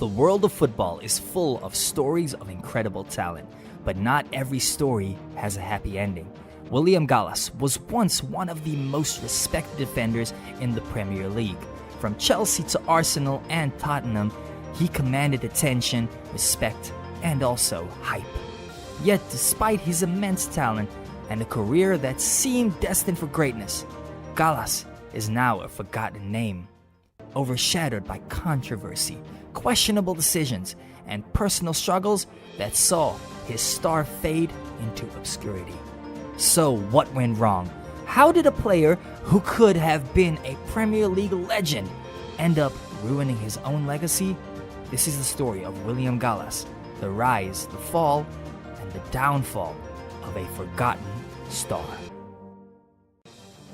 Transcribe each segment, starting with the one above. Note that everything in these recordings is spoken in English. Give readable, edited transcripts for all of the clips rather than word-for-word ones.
The world of football is full of stories of incredible talent, but not every story has a happy ending. William Gallas was once one of the most respected defenders in the Premier League. From Chelsea to Arsenal and Tottenham, he commanded attention, respect, and also hype. Yet, despite his immense talent and a career that seemed destined for greatness, Gallas is now a forgotten name, overshadowed by controversy, questionable decisions, and personal struggles that saw his star fade into obscurity. So what went wrong? How did a player who could have been a Premier League legend end up ruining his own legacy? This is the story of William Gallas, the rise, the fall, and the downfall of a forgotten star.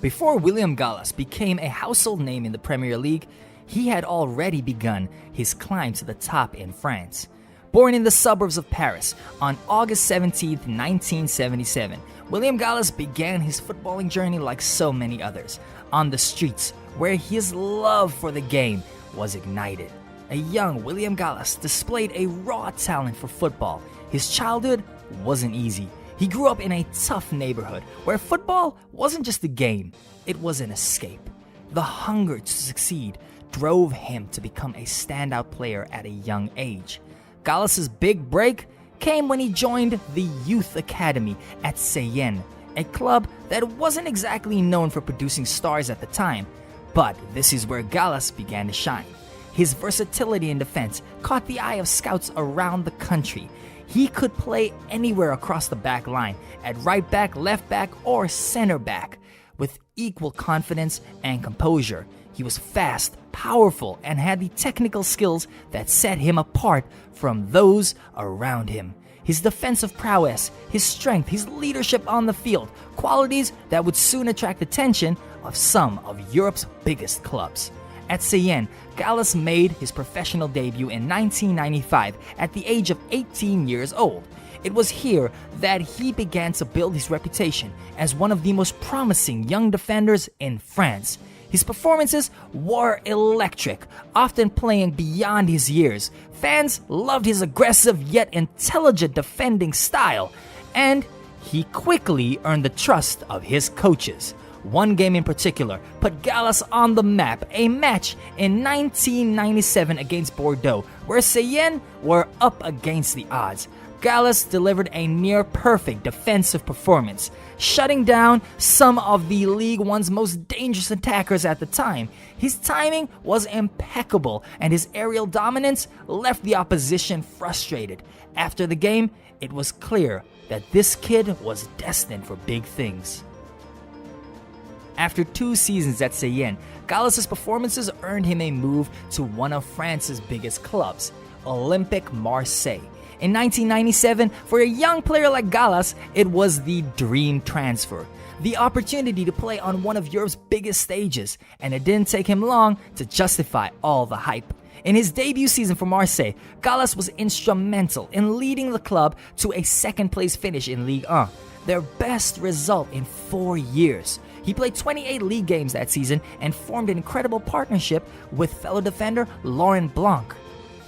Before William Gallas became a household name in the Premier League, he had already begun his climb to the top in France. Born in the suburbs of Paris on August 17, 1977, William Gallas began his footballing journey like so many others, on the streets where his love for the game was ignited. A young William Gallas displayed a raw talent for football. His childhood wasn't easy. He grew up in a tough neighborhood where football wasn't just a game, it was an escape. The hunger to succeed drove him to become a standout player at a young age. Gallas's big break came when he joined the youth academy at Cayenne, a club that wasn't exactly known for producing stars at the time, but this is where Gallas began to shine. His versatility in defense caught the eye of scouts around the country. He could play anywhere across the back line, at right back, left back, or center back, with equal confidence and composure. He was fast, powerful, and had the technical skills that set him apart from those around him. His defensive prowess, his strength, his leadership on the field, qualities that would soon attract the attention of some of Europe's biggest clubs. At Cayenne, Gallas made his professional debut in 1995 at the age of 18 years old. It was here that he began to build his reputation as one of the most promising young defenders in France. His performances were electric, often playing beyond his years. Fans loved his aggressive yet intelligent defending style, and he quickly earned the trust of his coaches. One game in particular put Gallas on the map, a match in 1997 against Bordeaux, where Cayenne were up against the odds. Gallas delivered a near-perfect defensive performance, shutting down some of the League One's most dangerous attackers at the time. His timing was impeccable, and his aerial dominance left the opposition frustrated. After the game, it was clear that this kid was destined for big things. After 2 seasons at Cayenne, Gallas' performances earned him a move to one of France's biggest clubs, Olympique Marseille. In 1997, for a young player like Gallas, it was the dream transfer, the opportunity to play on one of Europe's biggest stages, and it didn't take him long to justify all the hype. In his debut season for Marseille, Gallas was instrumental in leading the club to a second-place finish in Ligue 1, their best result in 4 years. He played 28 league games that season and formed an incredible partnership with fellow defender Laurent Blanc.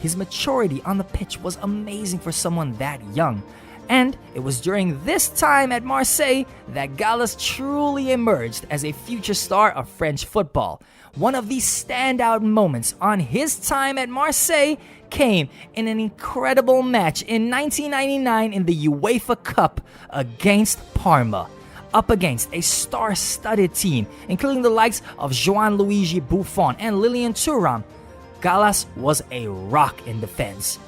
His maturity on the pitch was amazing for someone that young, and it was during this time at Marseille that Gallas truly emerged as a future star of French football. One of the standout moments on his time at Marseille came in an incredible match in 1999 in the UEFA Cup against Parma. Up against a star-studded team, including the likes of Gianluigi Buffon and Lilian Thuram, Gallas was a rock in defense.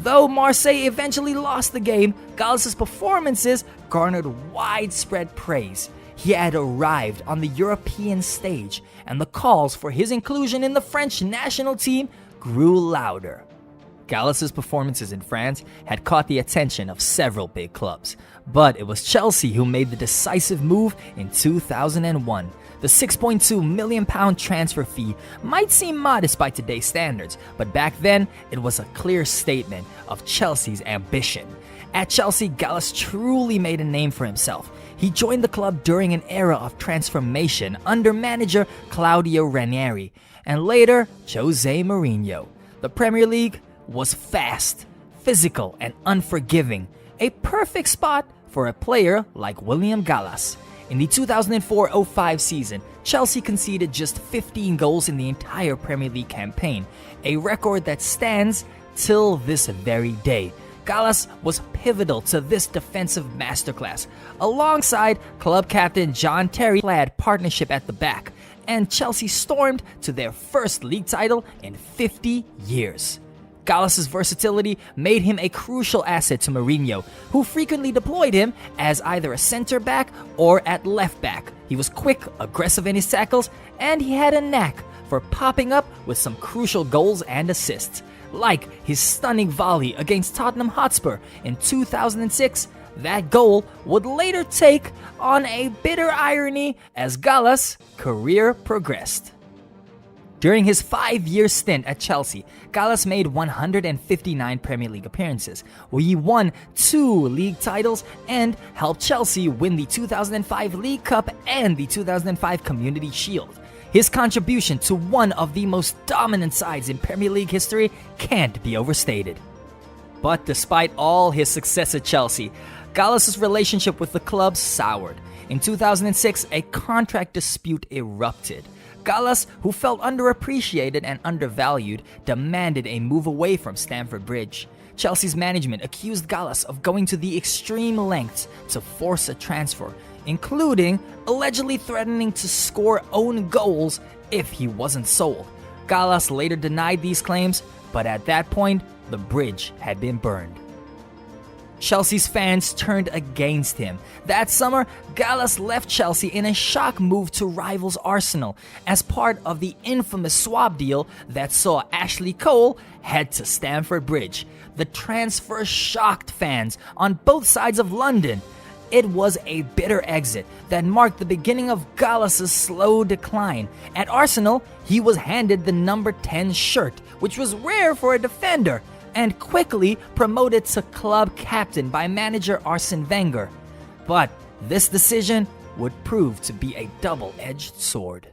Though Marseille eventually lost the game, Gallas' performances garnered widespread praise. He had arrived on the European stage, and the calls for his inclusion in the French national team grew louder. Gallas' performances in France had caught the attention of several big clubs, but it was Chelsea who made the decisive move in 2001. The £6.2 million transfer fee might seem modest by today's standards, but back then it was a clear statement of Chelsea's ambition. At Chelsea, Gallas truly made a name for himself. He joined the club during an era of transformation under manager Claudio Ranieri, and later José Mourinho. The Premier League was fast, physical, and unforgiving, a perfect spot for a player like William Gallas. In the 2004-05 season, Chelsea conceded just 15 goals in the entire Premier League campaign, a record that stands till this very day. Gallas was pivotal to this defensive masterclass, alongside club captain John Terry's partnership at the back, and Chelsea stormed to their first league title in 50 years. Gallas' versatility made him a crucial asset to Mourinho, who frequently deployed him as either a center back or at left back. He was quick, aggressive in his tackles, and he had a knack for popping up with some crucial goals and assists, like his stunning volley against Tottenham Hotspur in 2006. That goal would later take on a bitter irony as Gallas' career progressed. During his 5-year stint at Chelsea, Gallas made 159 Premier League appearances, where he won 2 league titles and helped Chelsea win the 2005 League Cup and the 2005 Community Shield. His contribution to one of the most dominant sides in Premier League history can't be overstated. But despite all his success at Chelsea, Gallas' relationship with the club soured. In 2006, a contract dispute erupted. Gallas, who felt underappreciated and undervalued, demanded a move away from Stamford Bridge. Chelsea's management accused Gallas of going to the extreme lengths to force a transfer, including allegedly threatening to score own goals if he wasn't sold. Gallas later denied these claims, but at that point, the bridge had been burned. Chelsea's fans turned against him. That summer, Gallas left Chelsea in a shock move to rivals Arsenal as part of the infamous swap deal that saw Ashley Cole head to Stamford Bridge. The transfer shocked fans on both sides of London. It was a bitter exit that marked the beginning of Gallas' slow decline. At Arsenal, he was handed the number 10 shirt, which was rare for a defender, and quickly promoted to club captain by manager Arsene Wenger. But this decision would prove to be a double-edged sword.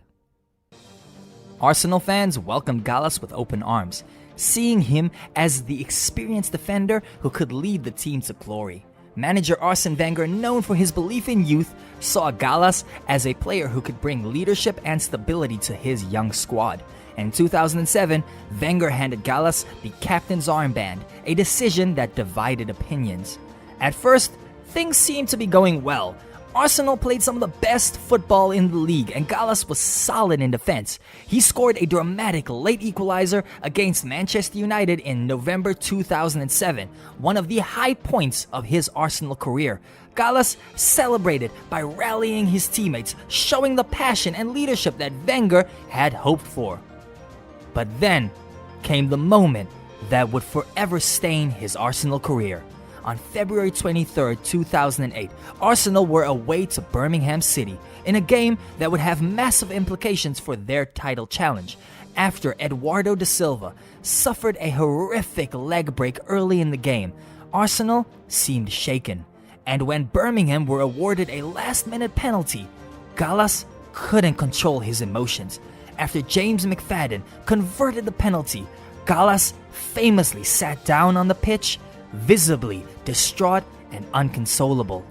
Arsenal fans welcomed Gallas with open arms, seeing him as the experienced defender who could lead the team to glory. Manager Arsene Wenger, known for his belief in youth, saw Gallas as a player who could bring leadership and stability to his young squad. And in 2007, Wenger handed Gallas the captain's armband, a decision that divided opinions. At first, things seemed to be going well. Arsenal played some of the best football in the league, and Gallas was solid in defense. He scored a dramatic late equalizer against Manchester United in November 2007, one of the high points of his Arsenal career. Gallas celebrated by rallying his teammates, showing the passion and leadership that Wenger had hoped for. But then came the moment that would forever stain his Arsenal career. On February 23, 2008, Arsenal were away to Birmingham City in a game that would have massive implications for their title challenge, after Eduardo da Silva suffered a horrific leg break early in the game. Arsenal seemed shaken, and when Birmingham were awarded a last-minute penalty, Gallas couldn't control his emotions. After James McFadden converted the penalty, Gallas famously sat down on the pitch, visibly distraught and inconsolable.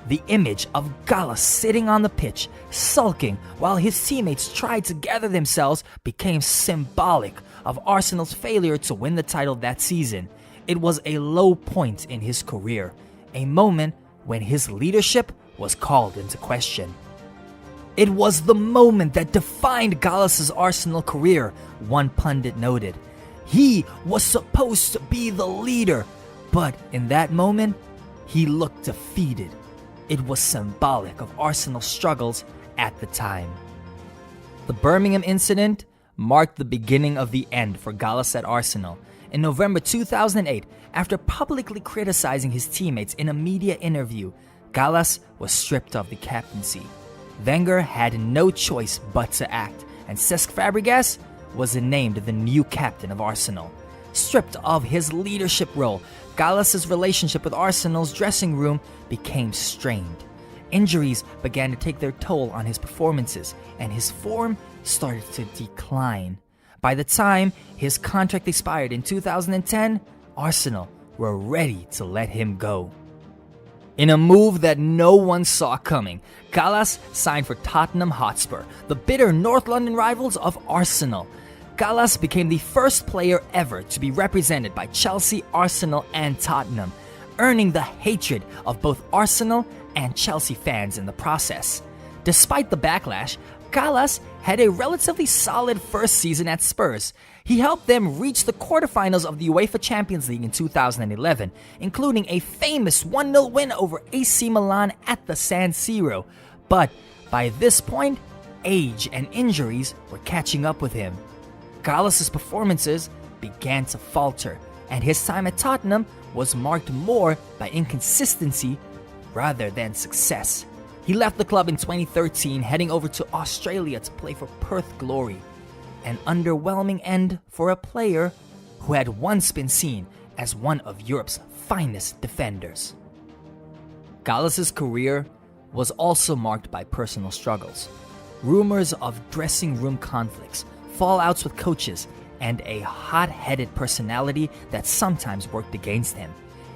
The image of Gallas sitting on the pitch, sulking while his teammates tried to gather themselves, became symbolic of Arsenal's failure to win the title that season. It was a low point in his career, a moment when his leadership was called into question. It was the moment that defined Gallas' Arsenal career, one pundit noted. He was supposed to be the leader, but in that moment, he looked defeated. It was symbolic of Arsenal's struggles at the time. The Birmingham incident marked the beginning of the end for Gallas at Arsenal. In November 2008, after publicly criticizing his teammates in a media interview, Gallas was stripped of the captaincy. Wenger had no choice but to act, and Cesc Fabregas was named the new captain of Arsenal. Stripped of his leadership role, Gallas' relationship with Arsenal's dressing room became strained. Injuries began to take their toll on his performances, and his form started to decline. By the time his contract expired in 2010, Arsenal were ready to let him go. In a move that no one saw coming, Gallas signed for Tottenham Hotspur, the bitter North London rivals of Arsenal. Gallas became the first player ever to be represented by Chelsea, Arsenal, and Tottenham, earning the hatred of both Arsenal and Chelsea fans in the process. Despite the backlash, Gallas had a relatively solid first season at Spurs. He helped them reach the quarterfinals of the UEFA Champions League in 2011, including a famous 1-0 win over AC Milan at the San Siro. But by this point, age and injuries were catching up with him. Gallas' performances began to falter, and his time at Tottenham was marked more by inconsistency rather than success. He left the club in 2013, heading over to Australia to play for Perth Glory. An underwhelming end for a player who had once been seen as one of Europe's finest defenders. Gallas' career was also marked by personal struggles, rumors of dressing room conflicts, fallouts with coaches, and a hot-headed personality that sometimes worked against him.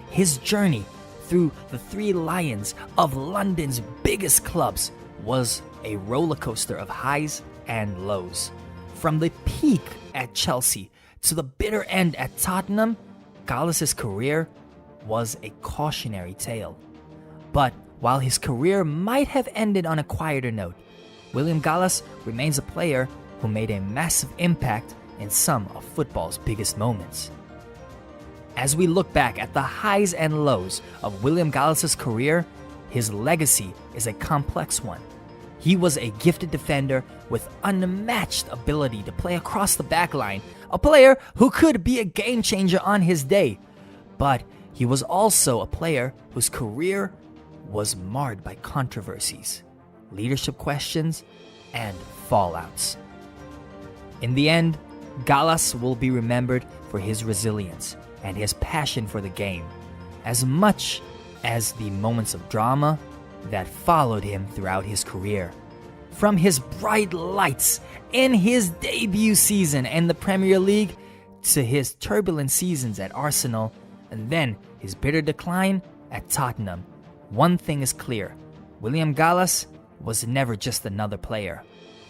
His journey through the three lions of London's biggest clubs was a roller coaster of highs and lows. From the peak at Chelsea to the bitter end at Tottenham, Gallas' career was a cautionary tale. But while his career might have ended on a quieter note, William Gallas remains a player who made a massive impact in some of football's biggest moments. As we look back at the highs and lows of William Gallas' career, his legacy is a complex one. He was a gifted defender with unmatched ability to play across the backline, a player who could be a game changer on his day. But he was also a player whose career was marred by controversies, leadership questions, and fallouts. In the end, Gallas will be remembered for his resilience and his passion for the game, as much as the moments of drama that followed him throughout his career. From his bright lights in his debut season in the Premier League to his turbulent seasons at Arsenal and then his bitter decline at Tottenham, one thing is clear: William Gallas was never just another player.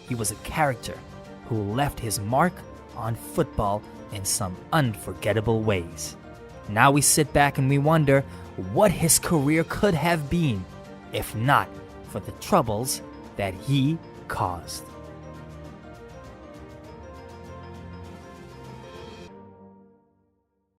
He was a character who left his mark on football in some unforgettable ways. Now we sit back and we wonder what his career could have been if not for the troubles that he caused.